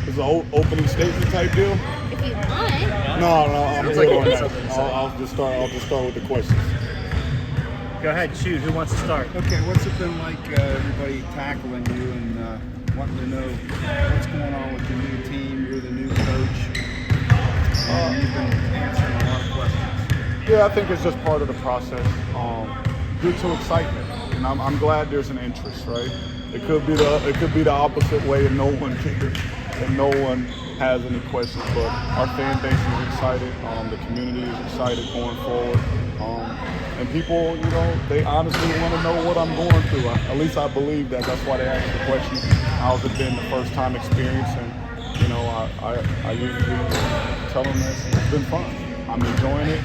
It's an opening statement type deal. If you want. No, I'm good on that. I'll just start with the questions. Go ahead, shoot. Who wants to start? Okay, what's it been like everybody tackling you and wanting to know what's going on with the new team? You're the new coach. You've been answering a lot of questions. Yeah, I think it's just part of the process due to excitement, and I'm glad there's an interest, right? It could be the opposite way, and no one cares, and no one has any questions. But our fan base is excited. The community is excited going forward. And people, they honestly want to know what I'm going through. At least I believe that. That's why they ask the question, how's it been the first time experience? And, I usually tell them that it's been fun. I'm enjoying it.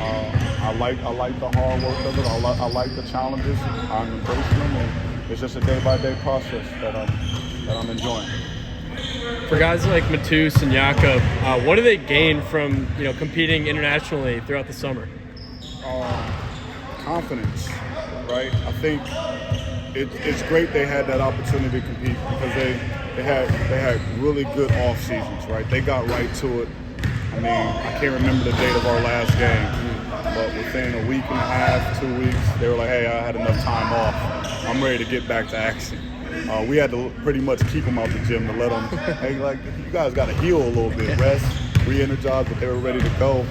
I like the hard work of it. I like the challenges. I'm embracing them. And it's just a day-by-day process that I'm enjoying. For guys like Matus and Jakob, what do they gain from competing internationally throughout the summer? Confidence, right? I think it's great they had that opportunity to compete because they had really good off seasons, right? They got right to it. I mean, I can't remember the date of our last game, but within a week and a half, 2 weeks, they were like, "Hey, I had enough time off. I'm ready to get back to action." We had to pretty much keep them out the gym to let them, hey, like, you guys got to heal a little bit, rest, re-energize, but they were ready to go.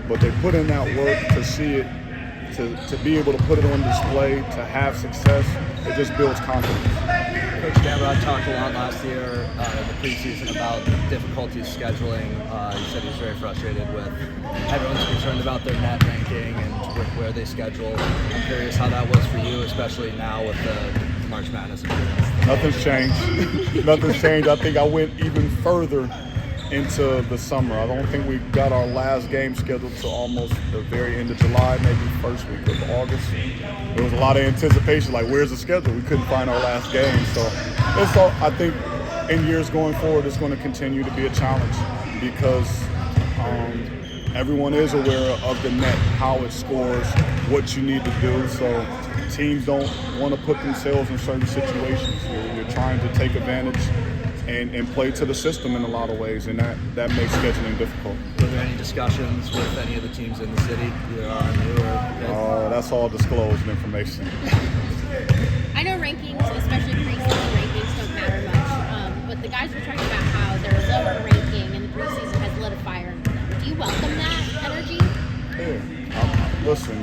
But they put in that work to see it. To be able to put it on display, to have success, it just builds confidence. Coach Gamrod talked a lot last year in the preseason about difficulties scheduling. He said he was very frustrated with everyone's concerned about their net ranking and with where they schedule. I'm curious how that was for you, especially now with the March Madness experience. Nothing's changed. Nothing's changed. I think I went even further into the summer. I don't think we got our last game scheduled to almost the very end of July, maybe first week of August. There was a lot of anticipation, like, where's the schedule? We couldn't find our last game. So I think in years going forward, it's going to continue to be a challenge because everyone is aware of the net, how it scores, what you need to do. So teams don't want to put themselves in certain situations. You're trying to take advantage and play to the system in a lot of ways, and that makes scheduling difficult. Were there any discussions with any of the teams in the city, either RMU or? That's all disclosed information. I know rankings, especially preseason rankings, don't matter much, but the guys were talking about how their lower ranking in the preseason has lit a fire under them. Do you welcome that energy? Yeah. Listen,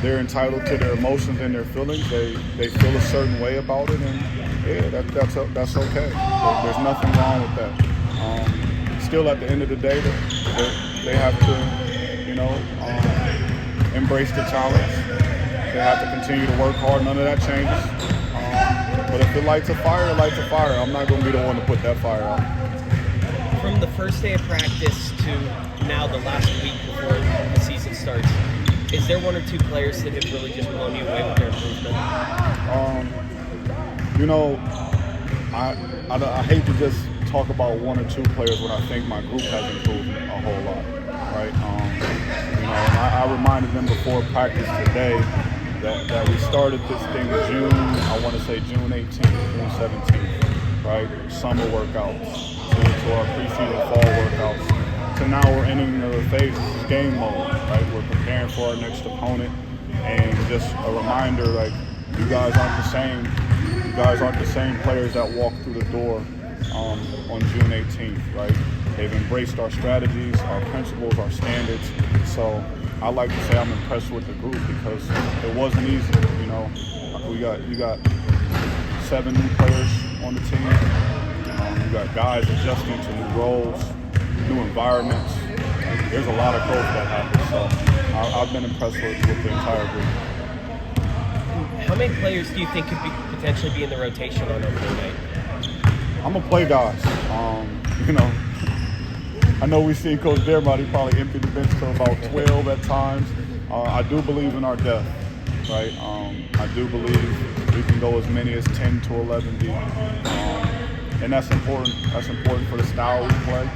they're entitled to their emotions and their feelings. They feel a certain way about it, and yeah, that's okay. There's nothing wrong with that. Still, at the end of the day, they have to, embrace the challenge. They have to continue to work hard. None of that changes. But if it lights a fire, it lights a fire. I'm not going to be the one to put that fire out. From the first day of practice to now the last week before the season starts, is there one or two players that have really just blown you away with their improvement? I hate to just talk about one or two players when I think my group has improved a whole lot, right? And I reminded them before practice today that we started this thing June 18th, June 17th, right? Summer workouts to our preseason fall workouts. So now we're entering the phase, this is game mode, right? We're preparing for our next opponent, and just a reminder, like, you guys aren't the same. You guys aren't the same players that walk through the door on June 18th, right? They've embraced our strategies, our principles, our standards. So I like to say I'm impressed with the group because it wasn't easy. You got 7 new players on the team. You got guys adjusting to new roles, new environments. There's a lot of growth that happens. So I've been impressed with the entire group. How many players do you think could potentially be in the rotation on opening night? I'm gonna play guys. I know we see Coach Dermott, he probably emptied the bench to about 12 at times. I do believe in our depth, right? I do believe we can go as many as 10 to 11 deep. And that's important. That's important for the style we play.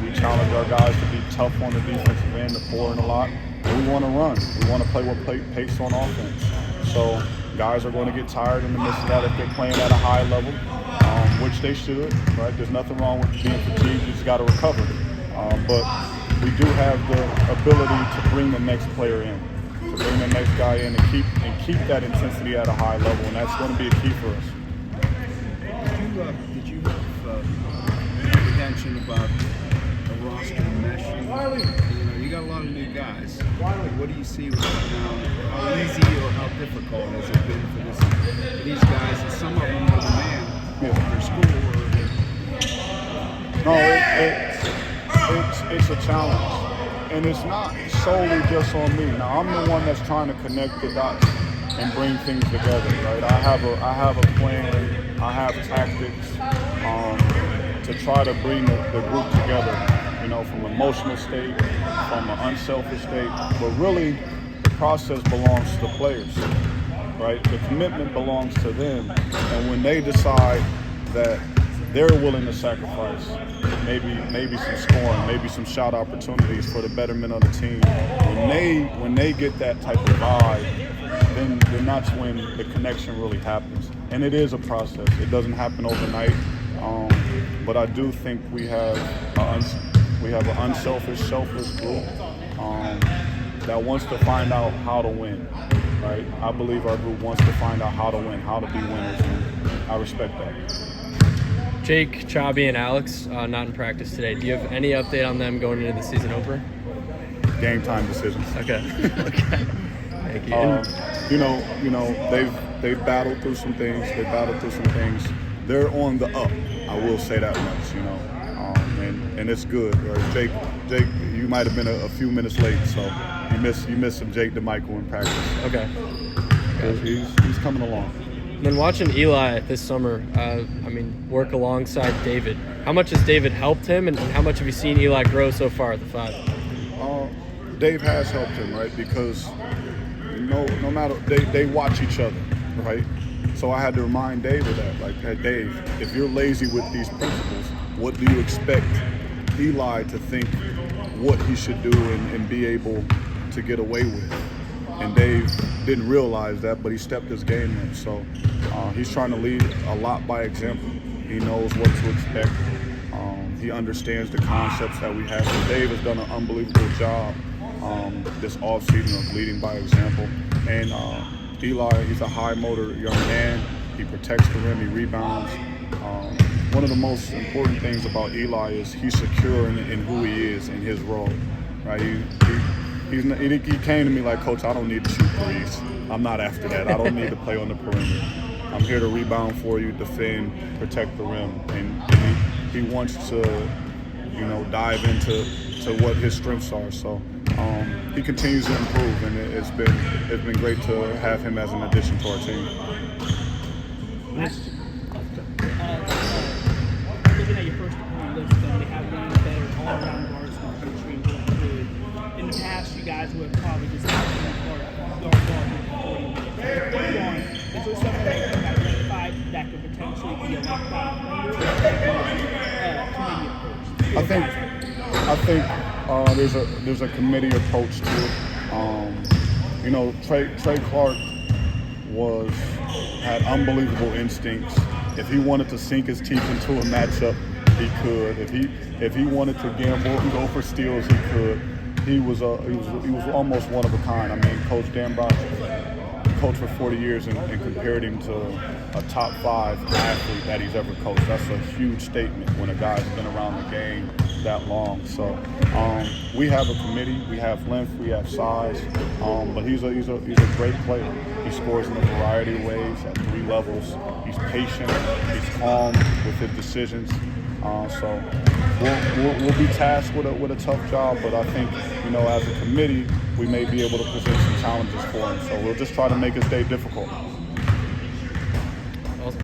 We challenge our guys to be tough on the defensive end, to pour in a lot. And we want to run. We want to play with pace on offense. So guys are going to get tired in the midst of that if they're playing at a high level. which they should, right? There's nothing wrong with being fatigued. You just got to recover. But we do have the ability to bring the next player in, to bring the next guy in and keep that intensity at a high level, and that's going to be a key for us. Did you have apprehension about the roster meshing? You got a lot of new guys. What do you see with that now? How easy or how difficult has it been for these guys? And some of them are the man for school. No, it's a challenge, and it's not solely just on me. Now I'm the one that's trying to connect the dots and bring things together, right? I have a plan. I have tactics to try to bring the group together, from an emotional state, from an unselfish state. But really, the process belongs to the players, right? The commitment belongs to them. And when they decide that they're willing to sacrifice maybe some scoring, maybe some shot opportunities for the betterment of the team, when they get that type of vibe, then that's when the connection really happens. And it is a process. It doesn't happen overnight. But I do think we have an unselfish, selfless group that wants to find out how to win. Right? I believe our group wants to find out how to win, how to be winners, and I respect that. Jake, Chabi, and Alex not in practice today. Do you have any update on them going into the season opener? Game time decisions. Okay. Okay. Thank you. They've battled through some things. They're on the up. I will say that much. And it's good. Right? Jake, you might have been a few minutes late, so you missed some Jake DeMichael in practice. Okay. He's coming along. And then watching Eli this summer, work alongside David. How much has David helped him, and how much have you seen Eli grow so far at the 5? Dave has helped him, right? Because no matter they watch each other, right? So I had to remind Dave of that. Like, hey, Dave, if you're lazy with these principles, what do you expect Eli to think what he should do and be able to get away with? And Dave didn't realize that, but he stepped his game up. So he's trying to lead a lot by example. He knows what to expect. He understands the concepts that we have. So Dave has done an unbelievable job this offseason of leading by example. And Eli, he's a high motor young man. He protects the rim, he rebounds. One of the most important things about Eli is he's secure in who he is in his role. Right? He came to me like, Coach, I don't need to shoot threes. I'm not after that. I don't need to play on the perimeter. I'm here to rebound for you, defend, protect the rim. And he wants to, dive into what his strengths are. So he continues to improve, and it's been great to have him as an addition to our team. Looking at your first opponent list, they have one of the better all-around guards in the country and going good. In the past, you guys would probably just have guard Is there something that you have identified that could potentially be a lockdown under committee approach? I think there's a committee approach to it. Trey Clark had unbelievable instincts. If he wanted to sink his teeth into a matchup, he could. If he wanted to gamble and go for steals, he could. He was almost one of a kind. Coach Danbach coached for 40 years and compared him to a top 5 athlete that he's ever coached. That's a huge statement when a guy's been around the game that long. So we have a committee. We have length. We have size. But he's a great player. He scores in a variety of ways at 3 levels. He's patient. He's calm with his decisions. So we'll be tasked with a tough job. But I think as a committee, we may be able to present some challenges for him. So we'll just try to make his day difficult.